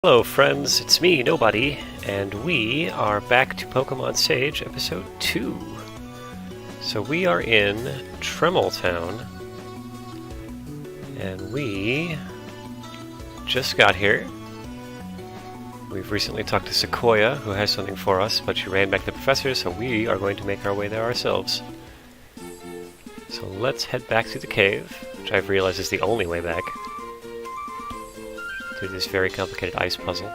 Hello friends, it's me, Nobody, and we are back to Pokemon Sage Episode 2. So we are in Tremoltown, and we just got here. We've recently talked to Sequoia, who has something for us, but she ran back to the professor, so we are going to make our way there ourselves. So let's head back to the cave, which I've realized is the only way back. Through this very complicated ice puzzle.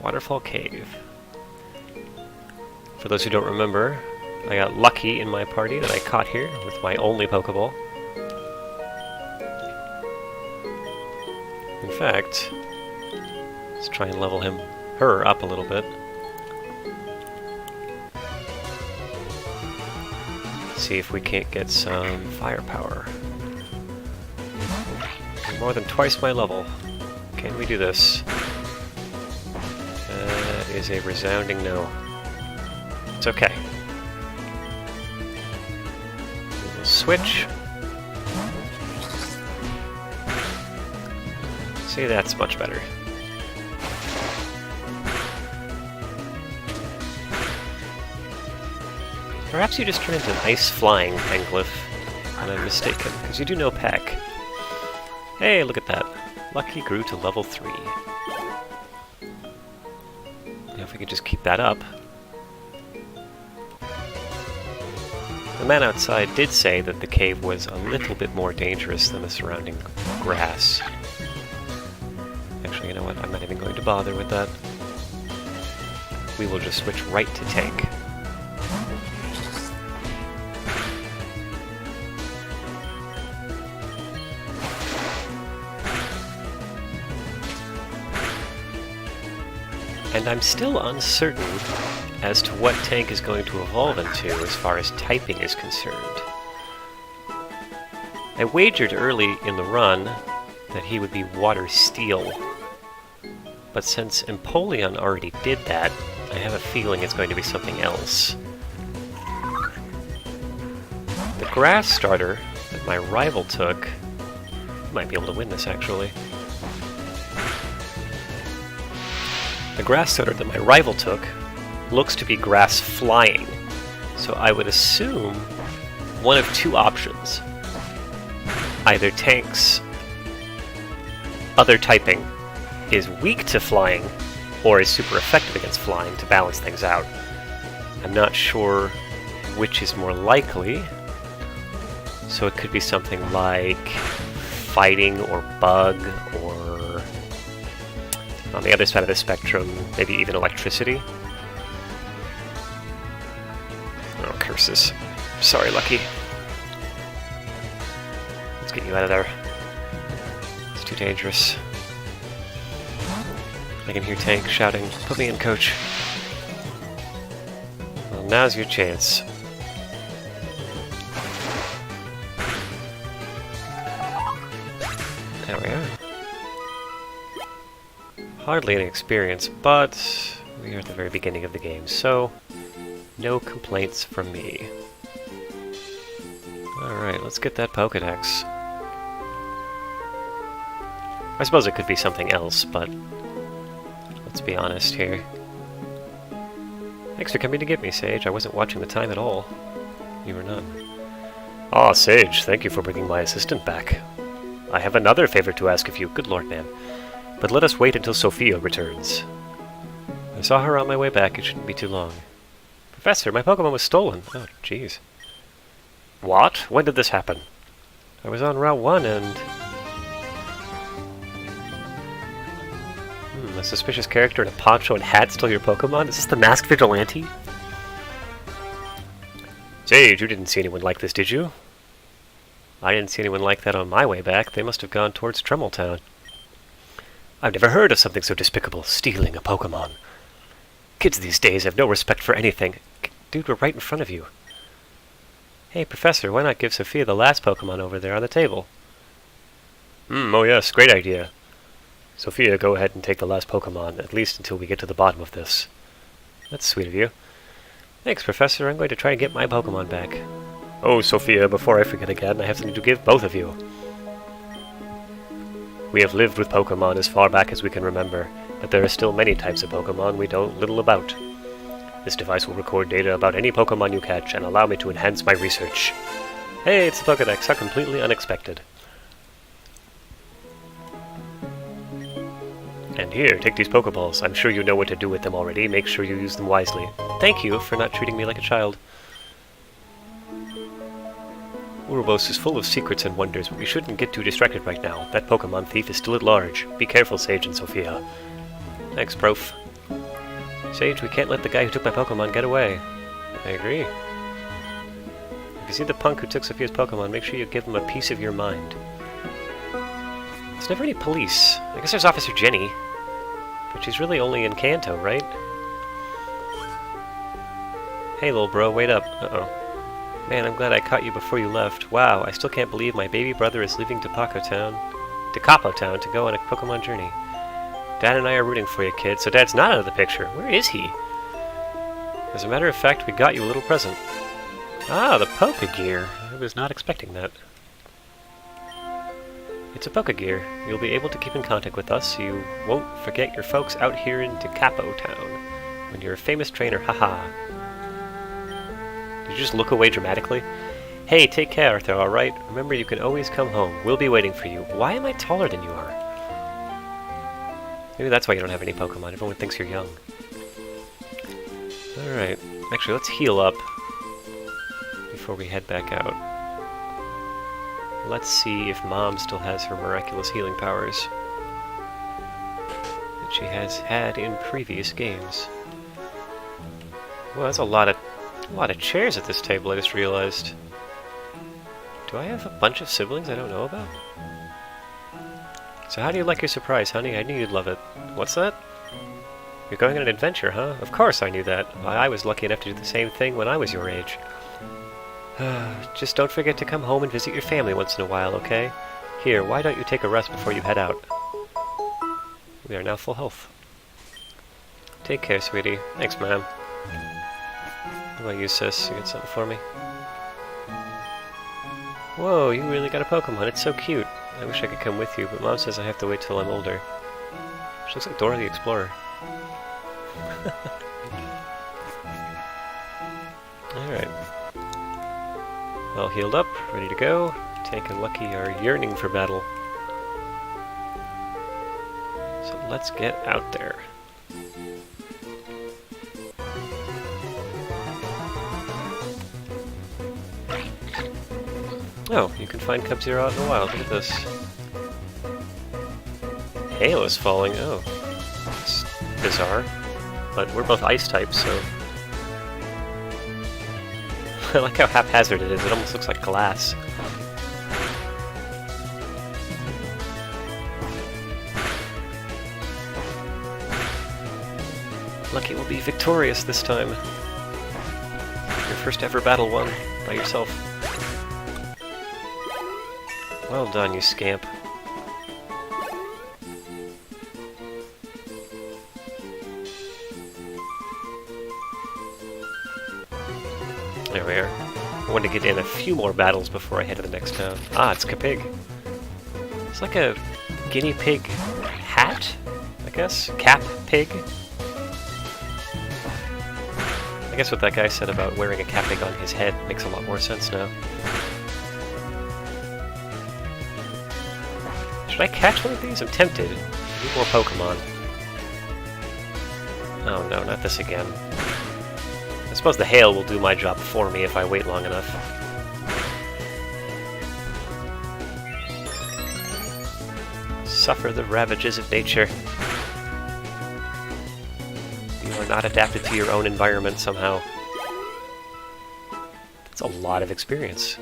Waterfall Cave. For those who don't remember, I got lucky in my party that I caught here with my only Pokeball. In fact, let's try and level her up a little bit. See if we can't get some firepower. More than twice my level. Can we do this? That is a resounding no. It's okay. We will switch. See, that's much better. Perhaps you just turn into an ice-flying Panglyph, and I'm mistaken, because you do know Peck. Hey, look at that. Lucky grew to level 3. Now if we could just keep that up. The man outside did say that the cave was a little bit more dangerous than the surrounding grass. Actually, you know what? I'm not even going to bother with that. We will just switch right to tank. And I'm still uncertain as to what Tank is going to evolve into as far as typing is concerned. I wagered early in the run that he would be Water Steel, but since Empoleon already did that, I have a feeling it's going to be something else. The Grass starter that my rival took, might be able to win this actually. The Grass starter that my rival took looks to be Grass Flying, so I would assume one of two options. Either Tank's other typing is weak to flying, or is super effective against flying to balance things out. I'm not sure which is more likely, so it could be something like Fighting or Bug, or on the other side of the spectrum, maybe even Electricity. Oh, curses. Sorry, Lucky. Let's get you out of there. It's too dangerous. I can hear Tank shouting, "Put me in, coach." Well, now's your chance. There we are. Hardly any experience, but we are at the very beginning of the game, so no complaints from me. Alright, let's get that Pokedex. I suppose it could be something else, but let's be honest here. Thanks for coming to get me, Sage. I wasn't watching the time at all. You were not. Ah, Sage, thank you for bringing my assistant back. I have another favor to ask of you. Good lord, man. But let us wait until Sophia returns. I saw her on my way back. It shouldn't be too long. Professor, my Pokemon was stolen. Oh, jeez. What? When did this happen? I was on Route 1 and... a suspicious character in a poncho and hat stole your Pokemon? Is this the Masked Vigilante? Sage, you didn't see anyone like this, did you? I didn't see anyone like that on my way back. They must have gone towards Tremoltown. I've never heard of something so despicable, stealing a Pokemon. Kids these days have no respect for anything. Dude, we're right in front of you. Hey, Professor, why not give Sophia the last Pokemon over there on the table? Oh yes, great idea. Sophia, go ahead and take the last Pokemon, at least until we get to the bottom of this. That's sweet of you. Thanks, Professor. I'm going to try and get my Pokemon back. Oh, Sophia, before I forget again, I have something to give both of you. We have lived with Pokemon as far back as we can remember, but there are still many types of Pokemon we know little about. This device will record data about any Pokemon you catch and allow me to enhance my research. Hey, it's the Pokedex. How completely unexpected. And here, take these Pokeballs. I'm sure you know what to do with them already. Make sure you use them wisely. Thank you for not treating me like a child. Urobos is full of secrets and wonders, but we shouldn't get too distracted right now. That Pokemon thief is still at large. Be careful, Sage and Sophia. Thanks, Prof. Sage, we can't let the guy who took my Pokemon get away. I agree. If you see the punk who took Sophia's Pokemon, make sure you give him a piece of your mind. There's never any police. I guess there's Officer Jenny. But she's really only in Kanto, right? Hey, little bro, wait up. Uh-oh. Man, I'm glad I caught you before you left. Wow, I still can't believe my baby brother is leaving Capo Town to go on a Pokemon journey. Dad and I are rooting for you, kid. So Dad's not out of the picture. Where is he? As a matter of fact, we got you a little present. Ah, the Pokegear. I was not expecting that. It's a Pokegear. You'll be able to keep in contact with us, so you won't forget your folks out here in Capo Town when you're a famous trainer. Haha. Did you just look away dramatically? Hey, take care, Arthur, alright? Remember, you can always come home. We'll be waiting for you. Why am I taller than you are? Maybe that's why you don't have any Pokemon. Everyone thinks you're young. Alright. Actually, let's heal up before we head back out. Let's see if Mom still has her miraculous healing powers that she has had in previous games. Well, that's a lot of chairs at this table, I just realized. Do I have a bunch of siblings I don't know about? So how do you like your surprise, honey? I knew you'd love it. What's that? You're going on an adventure, huh? Of course I knew that. I was lucky enough to do the same thing when I was your age. Just don't forget to come home and visit your family once in a while, okay? Here, why don't you take a rest before you head out? We are now full health. Take care, sweetie. Thanks, Mom. How about you, sis? You got something for me? Whoa, you really got a Pokemon. It's so cute. I wish I could come with you, but Mom says I have to wait till I'm older. She looks like Dora the Explorer. Alright. All healed up, ready to go. Tank and Lucky are yearning for battle. So let's get out there. Oh, you can find Cub-Zero out in the wild. Look at this. Hail is falling. Oh. It's bizarre. But we're both ice types, so... I like how haphazard it is. It almost looks like glass. Lucky will be victorious this time. Your first ever battle won by yourself. Well done, you scamp. There we are. I want to get in a few more battles before I head to the next town. Ah, it's Capig. It's like a guinea pig hat, I guess? Cap pig? I guess what that guy said about wearing a Capig on his head makes a lot more sense now. Should I catch one of these? I'm tempted. I need more Pokemon. Oh no, not this again. I suppose the hail will do my job for me if I wait long enough. Suffer the ravages of nature. You are not adapted to your own environment somehow. That's a lot of experience.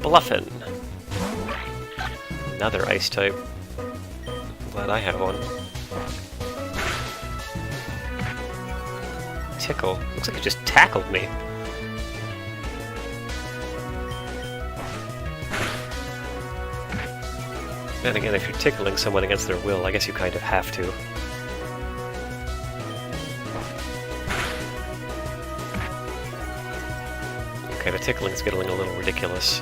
Bluffin. Another ice type. Glad I have one. Tickle. Looks like it just tackled me. Then again, if you're tickling someone against their will, I guess you kind of have to. Okay, the tickling's getting a little ridiculous.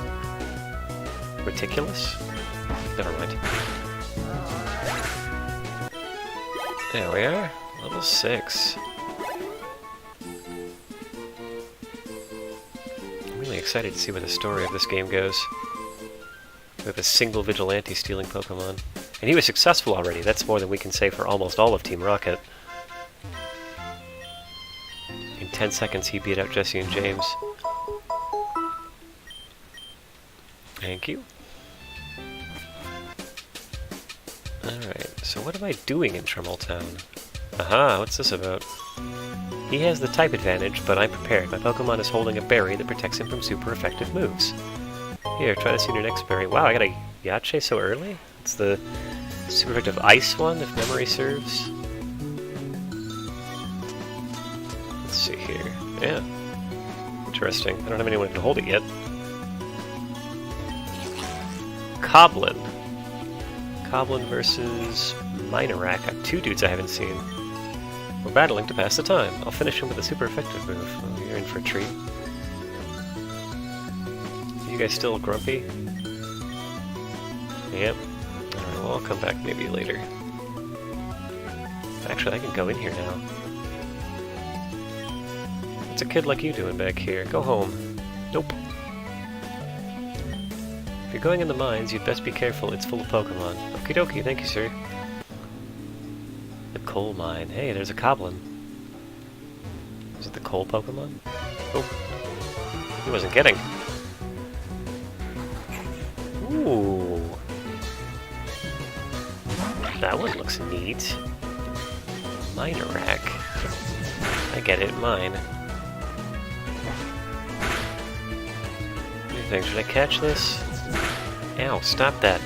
Ridiculous? Never mind. There we are. Level 6. I'm really excited to see where the story of this game goes. With a single vigilante stealing Pokemon. And he was successful already. That's more than we can say for almost all of Team Rocket. In 10 seconds he beat out Jesse and James. Thank you. Alright, so what am I doing in Tremoltown? Aha, what's this about? He has the type advantage, but I'm prepared. My Pokemon is holding a berry that protects him from super effective moves. Here, try this in your next berry. Wow, I got a Yache so early? It's the super effective ice one, if memory serves. Let's see here. Yeah. Interesting. I don't have anyone who can hold it yet. Coblin. Coblin versus Minorak. Two dudes I haven't seen. We're battling to pass the time. I'll finish him with a super effective move. Oh, you're in for a treat. You guys still grumpy? Yep. Alright, well, I'll come back maybe later. Actually, I can go in here now. What's a kid like you doing back here? Go home. Nope. If you're going in the mines, you'd best be careful. It's full of Pokemon. Okie dokie, thank you, sir. The coal mine. Hey, there's a Coblin. Is it the coal Pokemon? Oh. He wasn't kidding. Ooh. That one looks neat. Minorak. I get it, mine. What do you think? Should I catch this? Ow, stop that.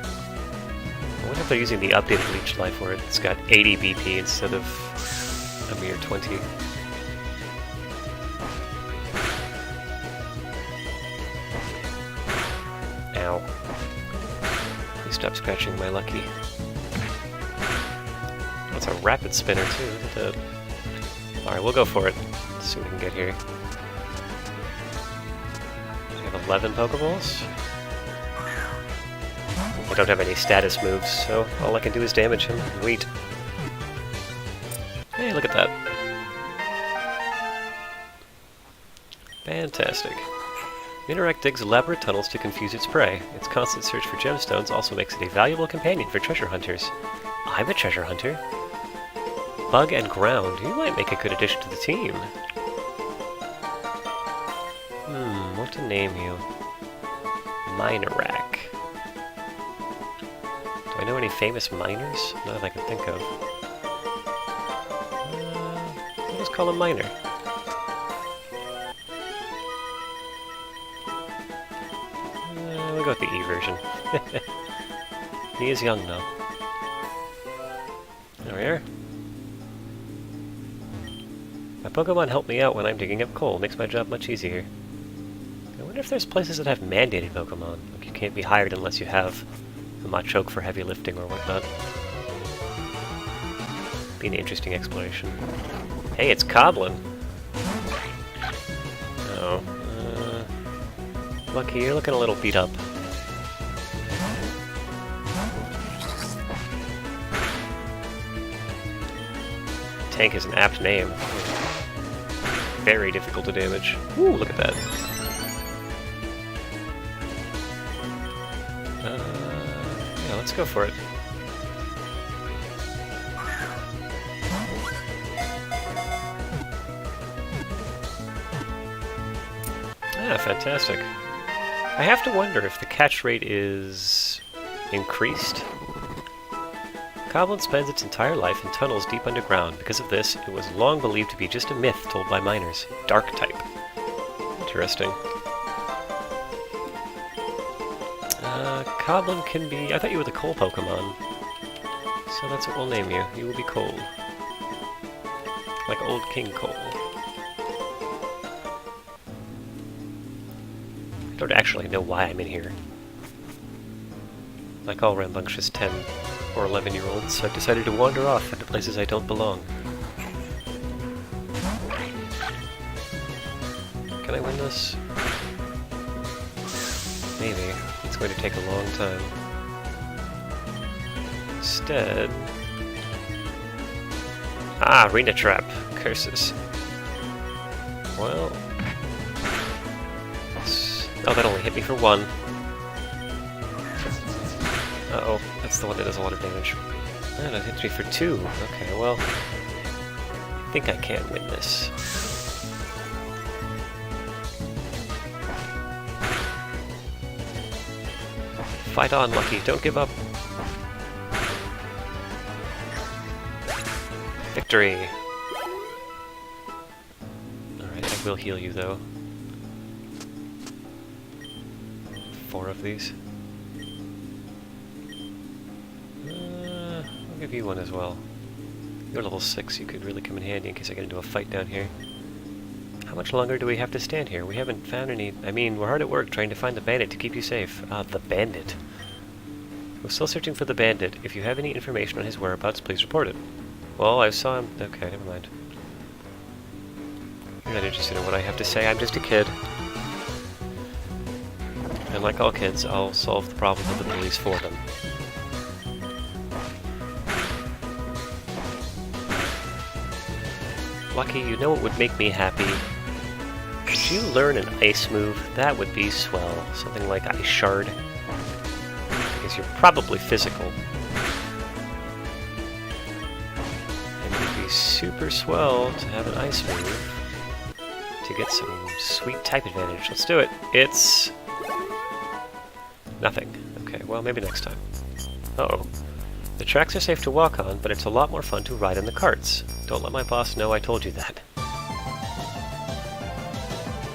I wonder if they're using the updated Leech Life where it's got 80 BP instead of a mere 20. Ow. Please stop scratching my lucky. That's a rapid spinner too, isn't it? Alright, we'll go for it. Let's see what we can get here. I have 11 Pokeballs. I don't have any status moves, so all I can do is damage him and wait. Hey, look at that. Fantastic. Minorak digs elaborate tunnels to confuse its prey. Its constant search for gemstones also makes it a valuable companion for treasure hunters. I'm a treasure hunter. Bug and Ground. You might make a good addition to the team. What to name you? Minorak. Do I know any famous miners? Not that I can think of. I'll just call him Miner. We'll go with the E version. He is young though. There we are. My Pokemon help me out when I'm digging up coal. Makes my job much easier. I wonder if there's places that have mandated Pokemon. Like you can't be hired unless you have a Machoke for heavy lifting or whatnot. Be an interesting exploration. Hey, it's Coblin! Oh. Lucky, you're looking a little beat up. Tank is an apt name. Very difficult to damage. Ooh, look at that. Yeah, let's go for it. Yeah, fantastic. I have to wonder if the catch rate is increased. Coblin spends its entire life in tunnels deep underground. Because of this, it was long believed to be just a myth told by miners. Dark type. Interesting. Coblin can be... I thought you were the coal Pokemon. So that's what we'll name you. You will be coal. Like old King Cole. I don't actually know why I'm in here. Like all rambunctious 10 or 11-year-olds, I've decided to wander off into places I don't belong. Can I win this? Maybe. It's going to take a long time. Instead... Ah, arena trap. Curses. Well... Oh, that only hit me for one. Uh-oh, that's the one that does a lot of damage. Oh, that hits me for two. Okay, well... I think I can win this. Fight on, Lucky. Don't give up. Victory! Alright, I will heal you, though. 4 of these. I'll give you one as well. You're level 6, you could really come in handy in case I get into a fight down here. How much longer do we have to stand here? We haven't found any... I mean, we're hard at work trying to find the bandit to keep you safe. Ah, the bandit. We're still searching for the bandit. If you have any information on his whereabouts, please report it. Well, I saw him... Okay, never mind. You're not interested in what I have to say, I'm just a kid. And like all kids, I'll solve the problems of the police for them. Lucky, you know what would make me happy? Could you learn an ice move? That would be swell. Something like Ice Shard. Because you're probably physical. And it would be super swell to have an ice move to get some sweet type advantage. Let's do it. It's... nothing. Okay, well, maybe next time. Uh-oh. The tracks are safe to walk on, but it's a lot more fun to ride in the carts. Don't let my boss know I told you that.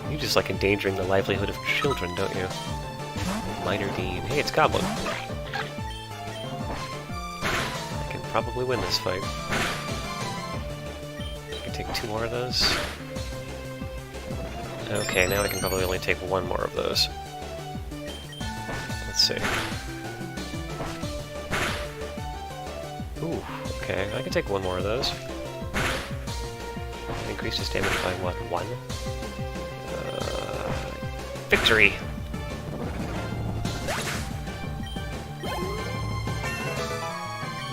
You just like endangering the livelihood of children, don't you? Minor Dean. Hey, it's Goblin. I can probably win this fight. I can take 2 more of those. Okay, now I can probably only take 1 more of those. Let's see. Ooh, okay, I can take 1 more of those. Increase his damage by what, 1? Victory!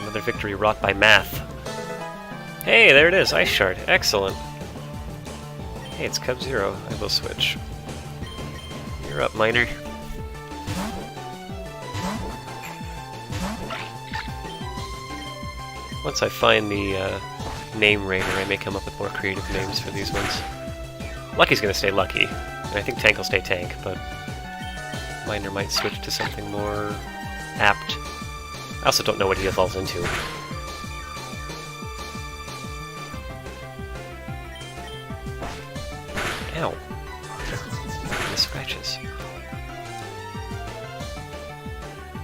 Another victory wrought by math. Hey, there it is, Ice Shard. Excellent. Hey, it's Cub Zero. I will switch. You're up, Miner. Once I find the name rater, I may come up with more creative names for these ones. Lucky's gonna stay Lucky, and I think Tank will stay Tank, but Miner might switch to something more apt. I also don't know what he evolves into. Ow. The scratches.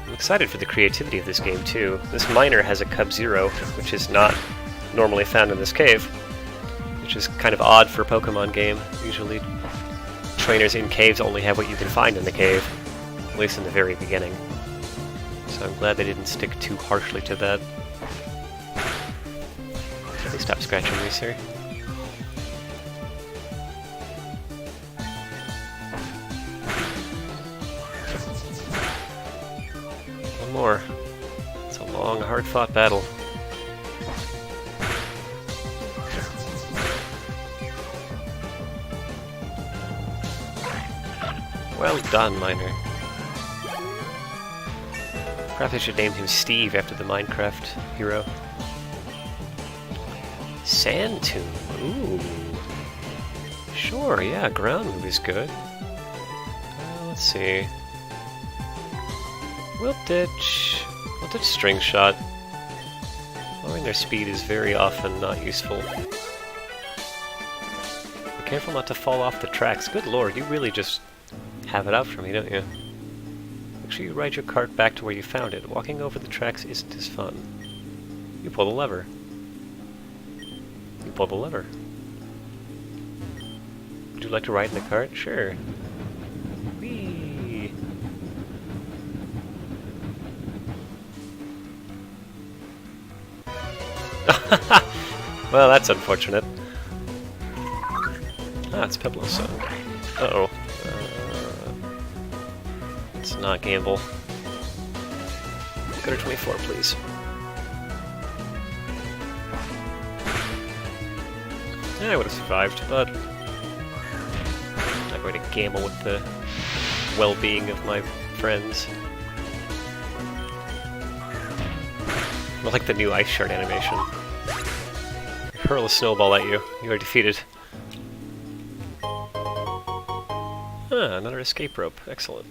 I'm excited for the creativity of this game, too. This Miner has a Cub Zero, which is not normally found in this cave, which is kind of odd for a Pokemon game. Usually, trainers in caves only have what you can find in the cave, at least in the very beginning. So I'm glad they didn't stick too harshly to that. Please stop scratching me, sir. One more. It's a long, hard-fought battle. Well done, Miner. Perhaps I should name him Steve after the Minecraft hero. Sand Tomb. Ooh. Sure, yeah, ground move is good. Let's see. Wilt Ditch String Shot. Lowering their speed is very often not useful. Be careful not to fall off the tracks. Good lord, you really just have it out for me, don't you? Make sure you ride your cart back to where you found it. Walking over the tracks isn't as fun. You pull the lever. You pull the lever. Would you like to ride in the cart? Sure. Whee! Well, that's unfortunate. Ah, it's Peblo's song. Uh-oh. Let's not gamble. Go to 24, please. Yeah, I would have survived, but I'm not going to gamble with the well-being of my friends. I like the new ice shard animation. Hurl a snowball at you. You are defeated. Ah, another escape rope. Excellent.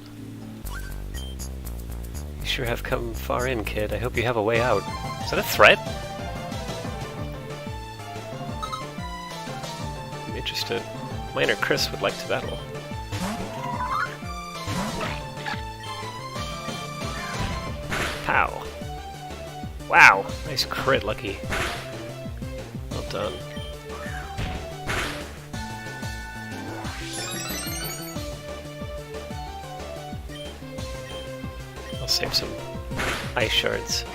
You sure have come far in, kid. I hope you have a way out. Is that a threat? I'm interested. Minor Chris would like to battle. Pow. Wow, nice crit, Lucky. Well done. I'll save some ice shards.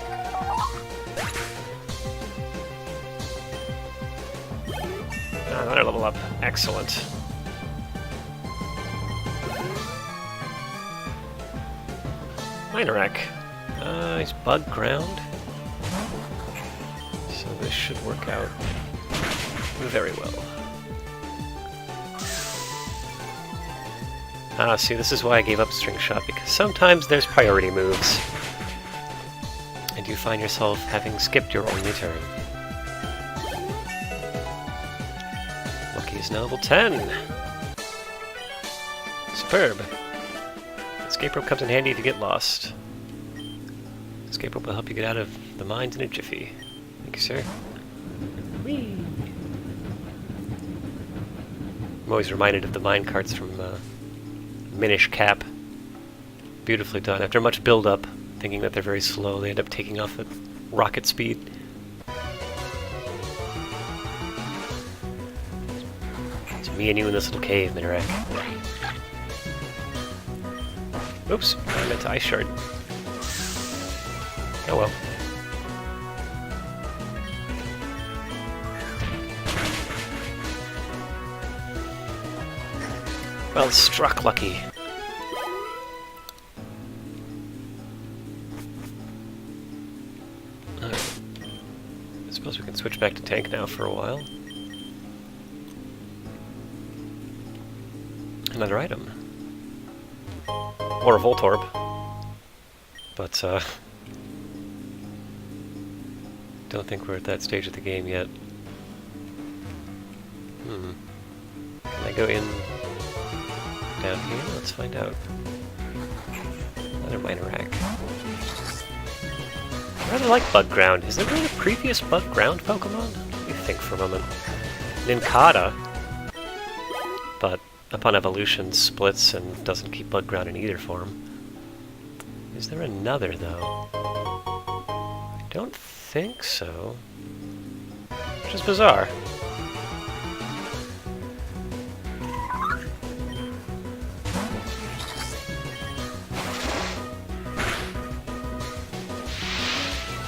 Another level up. Excellent. Minorak. He's bug ground. So this should work out very well. Ah, see, this is why I gave up String Shot, because sometimes there's priority moves. And you find yourself having skipped your only turn. Lucky is now level 10. Superb. Escape rope comes in handy if you get lost. Escape rope will help you get out of the mines in a jiffy. Thank you, sir. Whee! I'm always reminded of the mine carts from Minish Cap. Beautifully done. After much build-up, thinking that they're very slow, they end up taking off at rocket speed. It's me and you in this little cave, Minorak. Oops, I meant to ice shard. Oh well. Well struck, Lucky. Alright. I suppose we can switch back to tank now for a while. Another item. Or a Voltorb. But, don't think we're at that stage of the game yet. Can I go in down here? Let's find out. Another Minorak. I rather like Bug Ground. Is there really a previous Bug Ground Pokemon? Let me think for a moment. Nincada. But upon evolution splits and doesn't keep Bug Ground in either form. Is there another, though? I don't think so. Which is bizarre.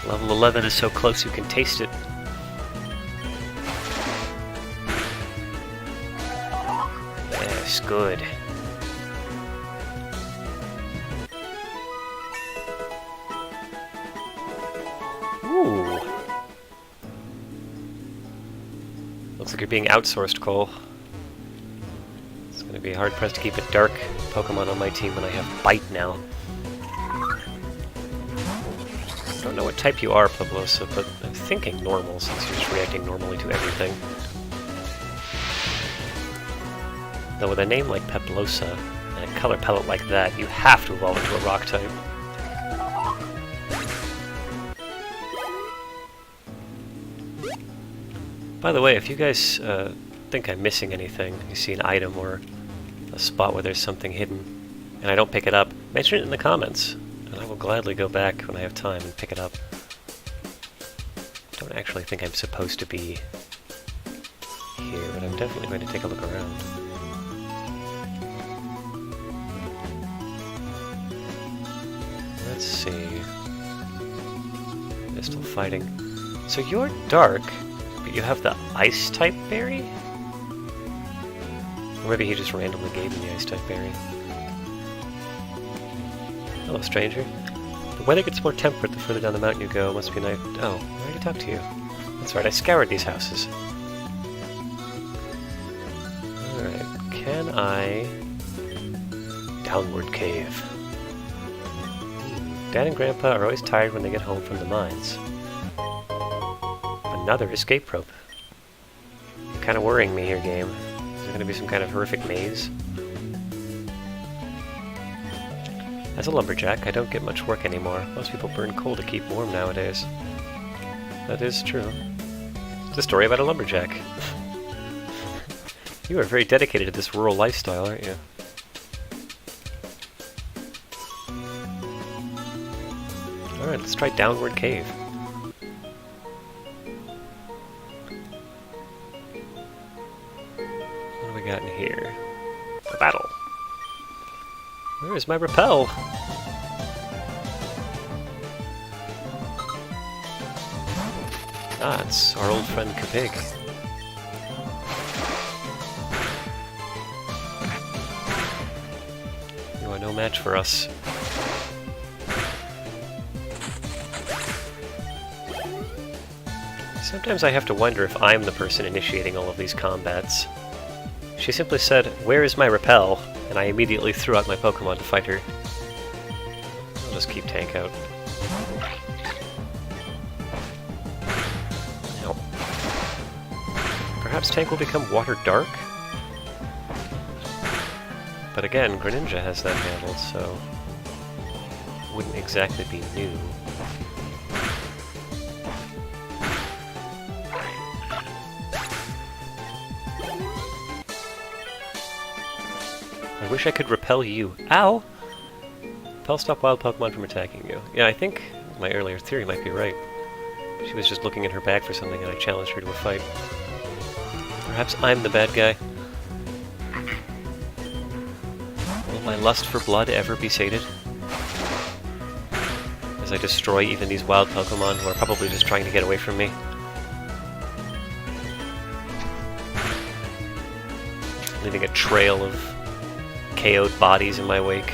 Level 11 is so close you can taste it. Yes, good. Ooh. Looks like you're being outsourced, Cole. It's going to be hard-pressed to keep a dark Pokemon on my team when I have Bite now. I don't know what type you are, Pueblosa, but I'm thinking normal, since you're just reacting normally to everything. Though with a name like Peplosa, and a color palette like that, you have to evolve into a rock type. By the way, if you guys think I'm missing anything, you see an item or a spot where there's something hidden, and I don't pick it up, mention it in the comments, and I will gladly go back when I have time and pick it up. I don't actually think I'm supposed to be here, but I'm definitely going to take a look around. Let's see. They're still fighting. So you're dark, but you have the ice type berry? Or maybe he just randomly gave me the ice type berry. Hello, stranger. The weather gets more temperate the further down the mountain you go. Must be nice. Oh, I already talked to you. That's right, I scoured these houses. Alright, can I... Downward cave. Dad and Grandpa are always tired when they get home from the mines. Another escape rope. You're kind of worrying me here, game. Is there going to be some kind of horrific maze? As a lumberjack, I don't get much work anymore. Most people burn coal to keep warm nowadays. That is true. It's a story about a lumberjack. You are very dedicated to this rural lifestyle, aren't you? Alright, let's try Downward Cave. What do we got in here? A battle. Where is my rappel? Ah, it's our old friend Kapig. You are no match for us. Sometimes I have to wonder if I'm the person initiating all of these combats. She simply said, "Where is my rappel?" and I immediately threw out my Pokemon to fight her. I'll just keep Tank out. No. Perhaps Tank will become Water Dark? But again, Greninja has that handled, so... wouldn't exactly be new. I wish I could repel you. Ow! Repel stop wild Pokemon from attacking you. Yeah, I think my earlier theory might be right. She was just looking in her bag for something and I challenged her to a fight. Perhaps I'm the bad guy. Will my lust for blood ever be sated? As I destroy even these wild Pokemon who are probably just trying to get away from me. Leaving a trail of KO'd bodies in my wake.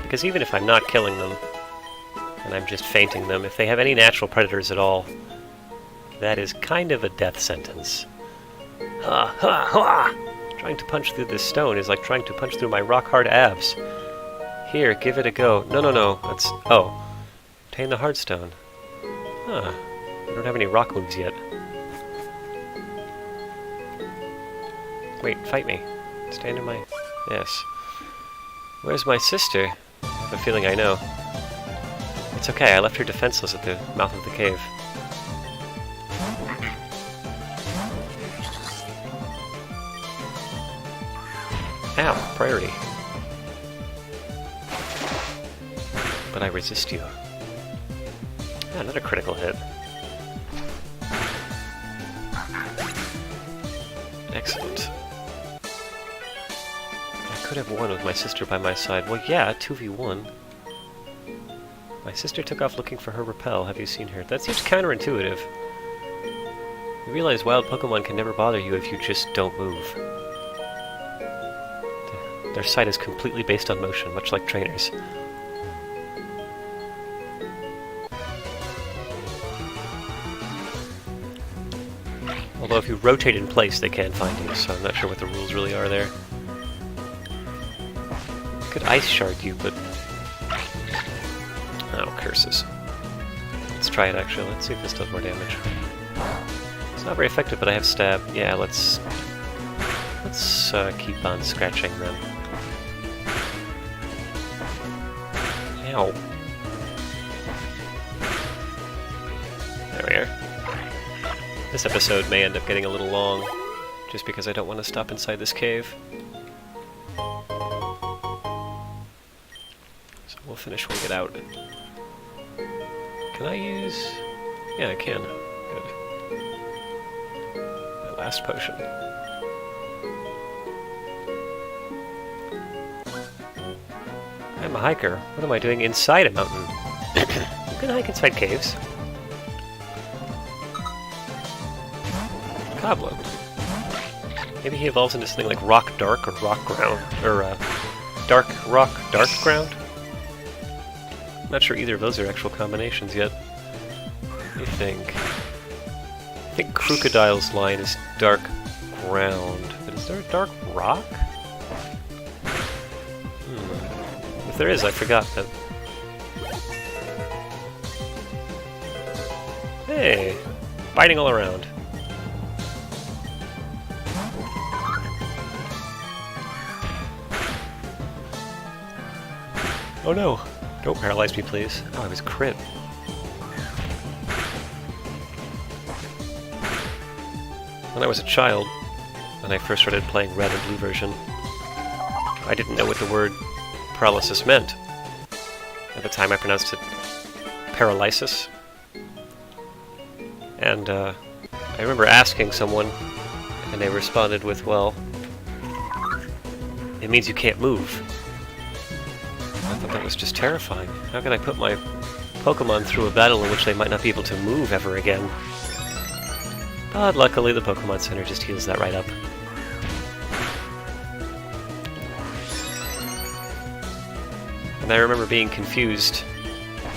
Because even if I'm not killing them, and I'm just fainting them, if they have any natural predators at all, that is kind of a death sentence. Ha ha ha! Trying to punch through this stone is like trying to punch through my rock-hard abs. Here, give it a go. No, that's... oh. Obtain the Heartstone. Huh. I don't have any rock moves yet. Wait, fight me. Stand in my... yes. Where's my sister? I have a feeling I know. It's okay, I left her defenseless at the mouth of the cave. Ow, priority. But I resist you. Ah, another critical hit. Excellent. I could have won with my sister by my side. Well, yeah, 2v1. My sister took off looking for her rappel. Have you seen her? That seems counterintuitive. You realize wild Pokemon can never bother you if you just don't move. Their sight is completely based on motion, much like trainers. Although if you rotate in place, they can find you, so I'm not sure what the rules really are there. Could Ice Shard you, but... oh, curses. Let's try it, actually. Let's see if this does more damage. It's not very effective, but I have Stab. Yeah, let's keep on scratching them. Ow. There we are. This episode may end up getting a little long, just because I don't want to stop inside this cave. So we'll finish when we get out. Can I use... yeah, I can. Good. My last potion. I'm a hiker. What am I doing inside a mountain? You can hike inside caves. problem. Maybe he evolves into something like Rock Dark or Rock Ground, or Dark Rock Dark Ground? I'm not sure either of those are actual combinations yet. What do you think? I think Crocodile's line is Dark Ground, but is there a Dark Rock? If there is, I forgot that. Hey! Biting all around. Oh no! Don't paralyze me, please. Oh, I was crit. When I was a child, when I first started playing Red and Blue version, I didn't know what the word paralysis meant. At the time I pronounced it paralysis. And I remember asking someone, and they responded with, well, it means you can't move. I thought that was just terrifying. How can I put my Pokemon through a battle in which they might not be able to move ever again? But luckily the Pokemon Center just heals that right up. And I remember being confused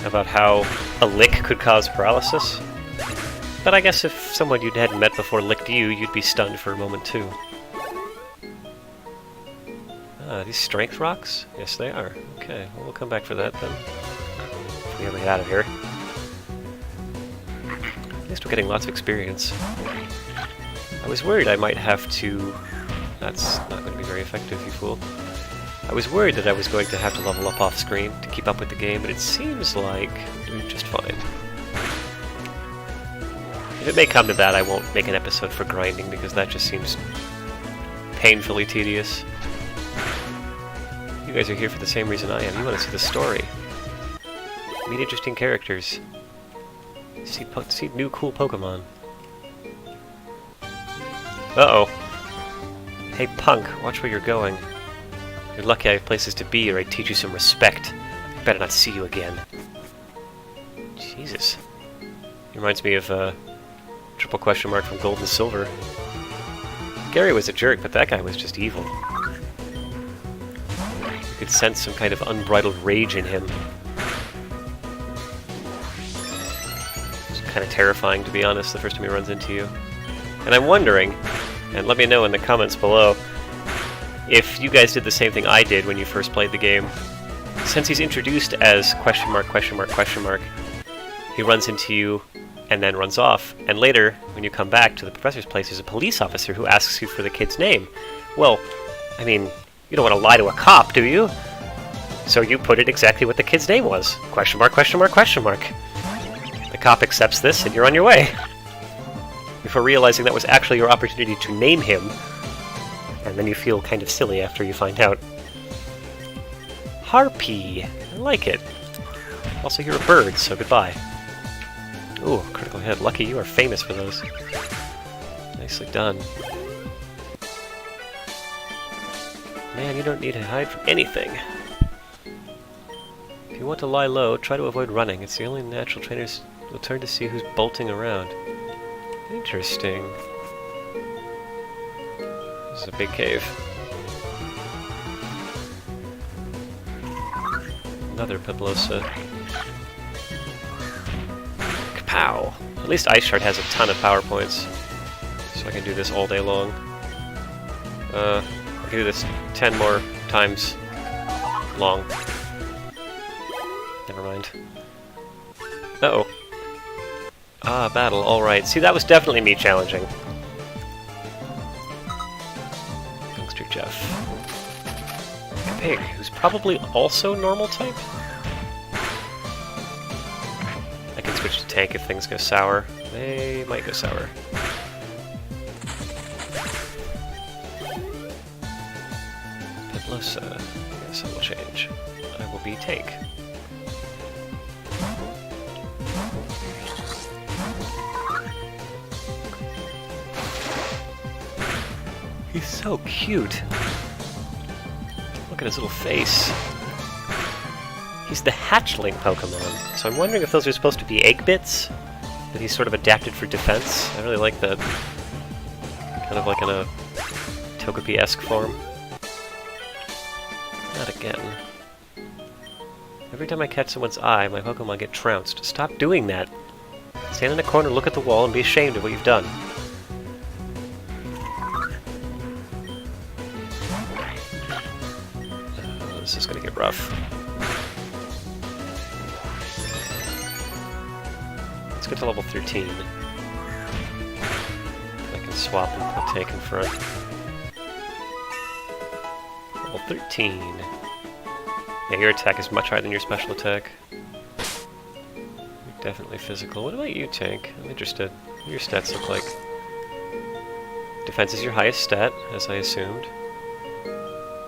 about how a lick could cause paralysis. But I guess if someone you hadn't met before licked you, you'd be stunned for a moment too. Ah, these strength rocks? Yes, they are. Okay, well, we'll come back for that then. If we ever get out of here. At least we're getting lots of experience. I was worried I might have to... That's not going to be very effective, you fool. I was worried that I was going to have to level up off-screen to keep up with the game, but it seems like I'm doing just fine. If it may come to that, I won't make an episode for grinding, because that just seems painfully tedious. You guys are here for the same reason I am. You want to see the story. Meet interesting characters. See new cool Pokemon. Uh-oh. Hey, punk, watch where you're going. You're lucky I have places to be, or I'd teach you some respect. I better not see you again. Jesus. He reminds me of, triple question mark from Gold and Silver. Gary was a jerk, but that guy was just evil. You could sense some kind of unbridled rage in him. It's kind of terrifying, to be honest, the first time he runs into you. And I'm wondering, and let me know in the comments below, if you guys did the same thing I did when you first played the game. Since he's introduced as question mark, question mark, question mark, he runs into you and then runs off. And later, when you come back to the professor's place, there's a police officer who asks you for the kid's name. Well, I mean, you don't want to lie to a cop, do you? So you put it exactly what the kid's name was. Question mark, question mark, question mark. The cop accepts this and you're on your way. Before realizing that was actually your opportunity to name him, and then you feel kind of silly after you find out. Harpy! I like it. Also, you're a bird, so goodbye. Ooh, critical hit. Lucky you are famous for those. Nicely done. Man, you don't need to hide from anything. If you want to lie low, try to avoid running. It's the only natural trainers will turn to see who's bolting around. Interesting. This is a big cave. Another Pablosa. Kapow! At least Ice Shard has a ton of power points, so I can do this all day long. I can do this 10 more times long. Never mind. Uh-oh. Ah, battle, alright. See, that was definitely me challenging. Youngster Jeff. A pig, who's probably also normal type? I can switch to tank if things go sour. They might go sour. Pablosa. Yes, I will change. I will be tank. He's so cute. Look at his little face. He's the hatchling Pokemon, so I'm wondering if those are supposed to be egg bits? That he's sort of adapted for defense? I really like that. Kind of like in a Togepi-esque form. Not again. Every time I catch someone's eye, my Pokemon get trounced. Stop doing that! Stand in a corner, look at the wall, and be ashamed of what you've done. This is gonna get rough. Let's get to level 13. I can swap and put Tank in front. Level 13. Yeah, your attack is much higher than your special attack. You're definitely physical. What about you, Tank? I'm interested. What do your stats look like? Defense is your highest stat, as I assumed.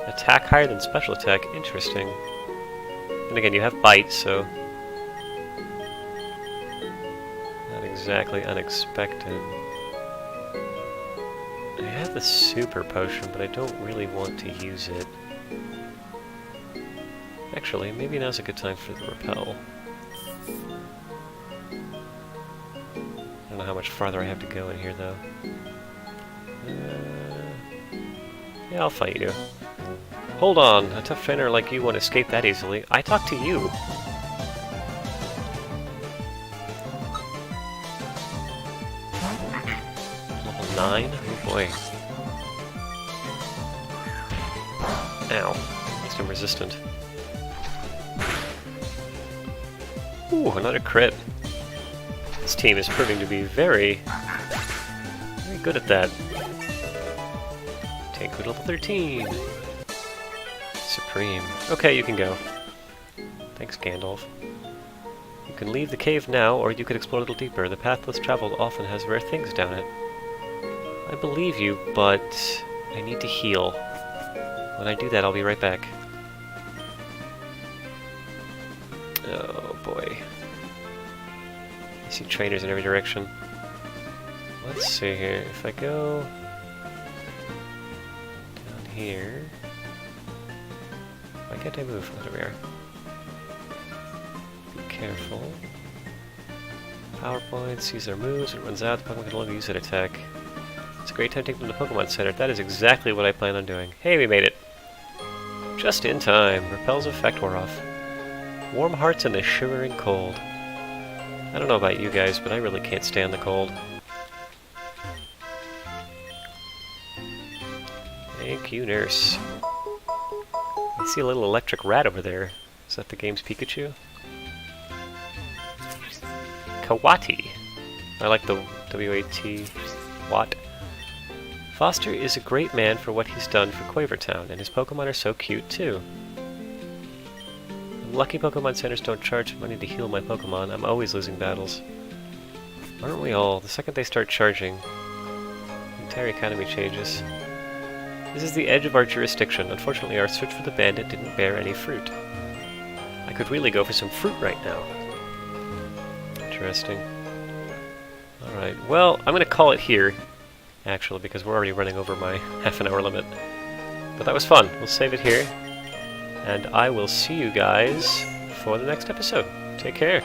Attack higher than special attack. Interesting. And again, you have Bite, so... not exactly unexpected. I have the Super Potion, but I don't really want to use it. Actually, maybe now's a good time for the Repel. I don't know how much farther I have to go in here, though. Yeah, I'll fight you. Hold on, a tough trainer like you won't escape that easily. I talk to you. Level 9? Oh boy. Ow. At least I'm resistant. Ooh, another crit. This team is proving to be very good at that. Tank Code level 13. Supreme. Okay, you can go. Thanks, Gandalf. You can leave the cave now, or you could explore a little deeper. The path less traveled often has rare things down it. I believe you, but I need to heal. When I do that, I'll be right back. Oh boy. I see trainers in every direction. Let's see here. If I go down here... why can't I move? Oh, there we are. Be careful. Power points, use their moves. When it runs out, the Pokemon can no longer use that attack. It's a great time to take them to the Pokemon Center. That is exactly what I plan on doing. Hey, we made it! Just in time. Repel's effect wore off. Warm hearts in the shivering cold. I don't know about you guys, but I really can't stand the cold. Thank you, nurse. I see a little electric rat over there. Is that the game's Pikachu? Kawati. I like the W-A-T. Watt. Foster is a great man for what he's done for Quavertown, and his Pokemon are so cute too. Lucky Pokemon Centers don't charge money to heal my Pokemon. I'm always losing battles. Aren't we all? The second they start charging, the entire economy changes. This is the edge of our jurisdiction. Unfortunately, our search for the bandit didn't bear any fruit. I could really go for some fruit right now. Interesting. Alright, well, I'm going to call it here, actually, because we're already running over my half-an-hour limit. But that was fun. We'll save it here. And I will see you guys for the next episode. Take care.